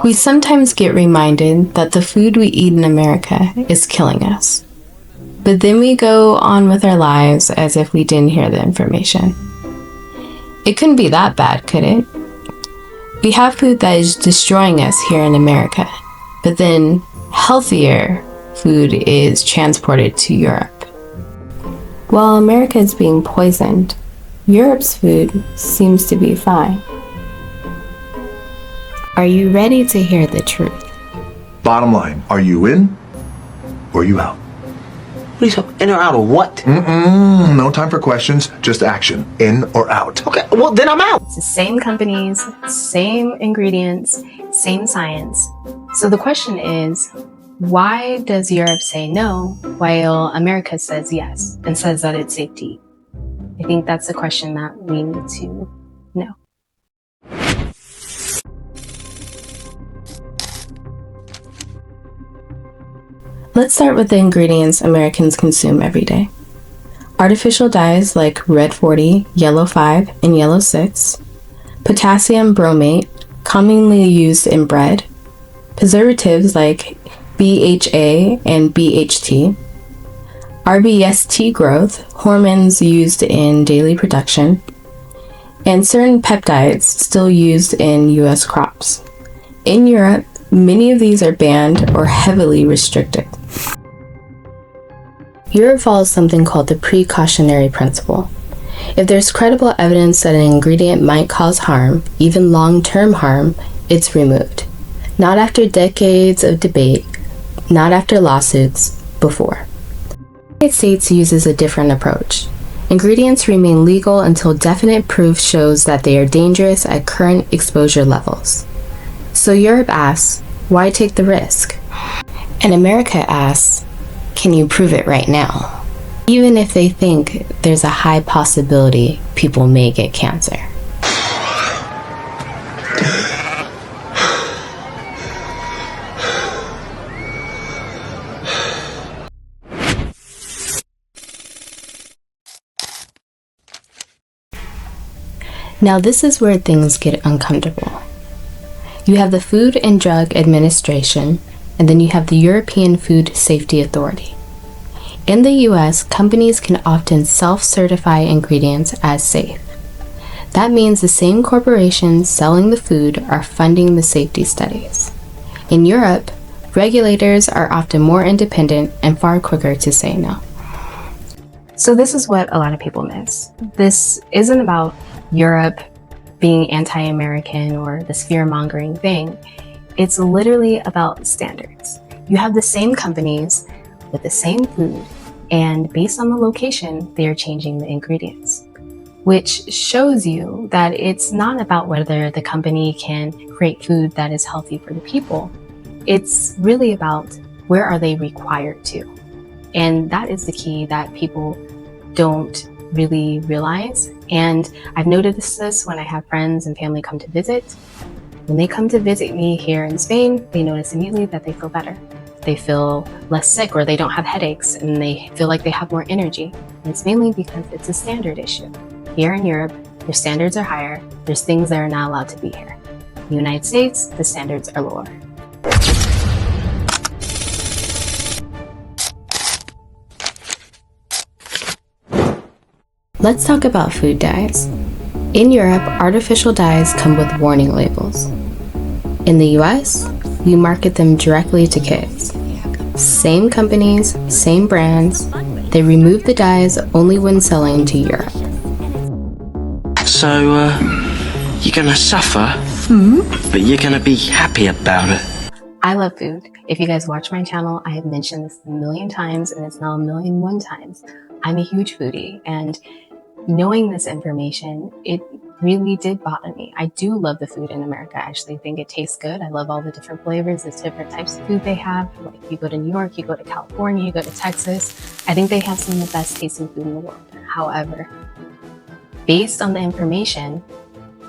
We sometimes get reminded that the food we eat in America is killing us. But then we go on with our lives as if we didn't hear the information. It couldn't be that bad, could it? We have food that is destroying us here in America, but then healthier food is transported to Europe. While America is being poisoned, Europe's food seems to be fine. Are you ready to hear the truth? Bottom line, are you in or are you out? What are you talking, in or out of what? No time for questions, just action. In or out. Okay, well then I'm out. It's the same companies, same ingredients, same science. So the question is, why does Europe say no while America says yes and says that it's safe to eat? I think that's the question that we need to know. Let's start with the ingredients Americans consume every day. Artificial dyes like red 40, yellow 5, and yellow 6, potassium bromate, commonly used in bread, preservatives like BHA and BHT, RBST growth, hormones used in daily production, and certain peptides still used in US crops. In Europe, many of these are banned or heavily restricted. Europe follows something called the precautionary principle. If there's credible evidence that an ingredient might cause harm, even long-term harm, it's removed. Not after decades of debate, not after lawsuits, before. The United States uses a different approach. Ingredients remain legal until definite proof shows that they are dangerous at current exposure levels. So Europe asks, why take the risk? And America asks, can you prove it right now? Even if they think there's a high possibility people may get cancer. Now this is where things get uncomfortable. You have the Food and Drug Administration, and then you have the European Food Safety Authority. In the US, companies can often self-certify ingredients as safe. That means the same corporations selling the food are funding the safety studies. In Europe, regulators are often more independent and far quicker to say no. So this is what a lot of people miss. This isn't about Europe being anti-American or this fear-mongering thing. It's literally about standards. You have the same companies with the same food, and based on the location, they are changing the ingredients, which shows you that it's not about whether the company can create food that is healthy for the people. It's really about where are they required to. And that is the key that people don't really realize. And I've noticed this when I have friends and family come to visit. When they come to visit me here in Spain, they notice immediately that they feel better. They feel less sick, or they don't have headaches, and they feel like they have more energy. And it's mainly because it's a standard issue. Here in Europe, their standards are higher. There's things that are not allowed to be here. In the United States, the standards are lower. Let's talk about food dyes. In Europe, artificial dyes come with warning labels. In the US, you market them directly to kids. Same companies, same brands, they remove the dyes only when selling to Europe. So, you're gonna suffer, but you're gonna be happy about it. I love food. If you guys watch my channel, I have mentioned this a million times, and it's now 1,000,001 times. I'm a huge foodie, and knowing this information, it really did bother me. I do love the food in America. I actually think it tastes good. I love all the different flavors, the different types of food they have. Like, you go to New York, you go to California, you go to Texas. I think they have some of the best tasting food in the world. However, based on the information,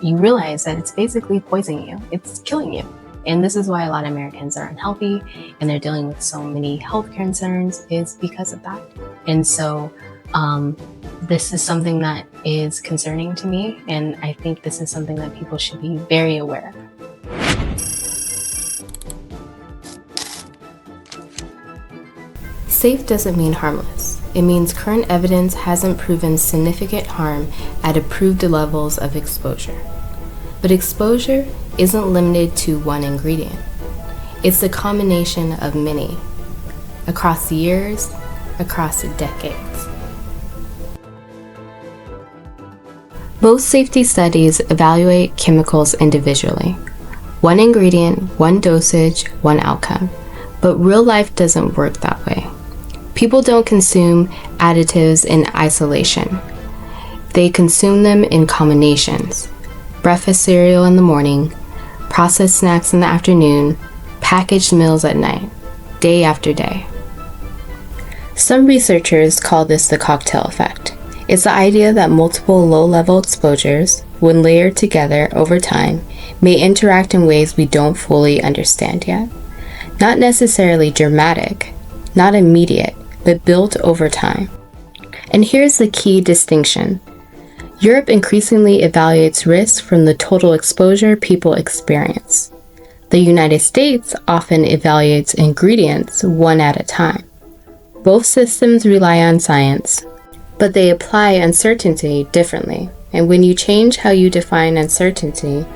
you realize that it's basically poisoning you. It's killing you. And this is why a lot of Americans are unhealthy and they're dealing with so many health concerns, is because of that. And so this is something that is concerning to me, and I think this is something that people should be very aware of. Safe doesn't mean harmless. It means current evidence hasn't proven significant harm at approved levels of exposure. But exposure isn't limited to one ingredient. It's the combination of many, across years, across decades. Most safety studies evaluate chemicals individually. One ingredient, one dosage, one outcome. But real life doesn't work that way. People don't consume additives in isolation. They consume them in combinations. Breakfast cereal in the morning, processed snacks in the afternoon, packaged meals at night, day after day. Some researchers call this the cocktail effect. It's the idea that multiple low-level exposures, when layered together over time, may interact in ways we don't fully understand yet. Not necessarily dramatic, not immediate, but built over time. And here's the key distinction. Europe increasingly evaluates risk from the total exposure people experience. The United States often evaluates ingredients one at a time. Both systems rely on science, but they apply uncertainty differently. And when you change how you define uncertainty,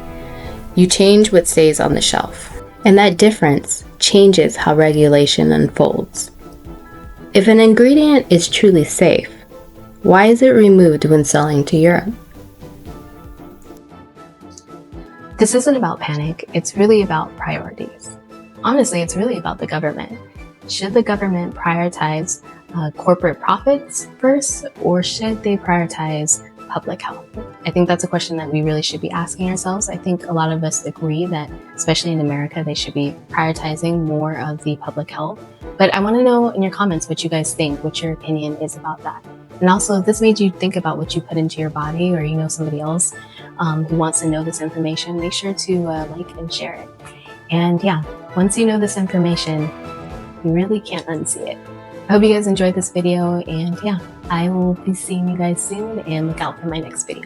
you change what stays on the shelf. And that difference changes how regulation unfolds. If an ingredient is truly safe, why is it removed when selling to Europe? This isn't about panic, it's really about priorities. Honestly, it's really about the government. Should the government prioritize corporate profits first, or should they prioritize public health? I think that's a question that we really should be asking ourselves. I think a lot of us agree that, especially in America, they should be prioritizing more of the public health. But I want to know in your comments what you guys think, what your opinion is about that. And also, if this made you think about what you put into your body, or you know somebody else who wants to know this information, make sure to like and share it. And yeah, once you know this information, you really can't unsee it. I hope you guys enjoyed this video, and yeah, I will be seeing you guys soon, and look out for my next video.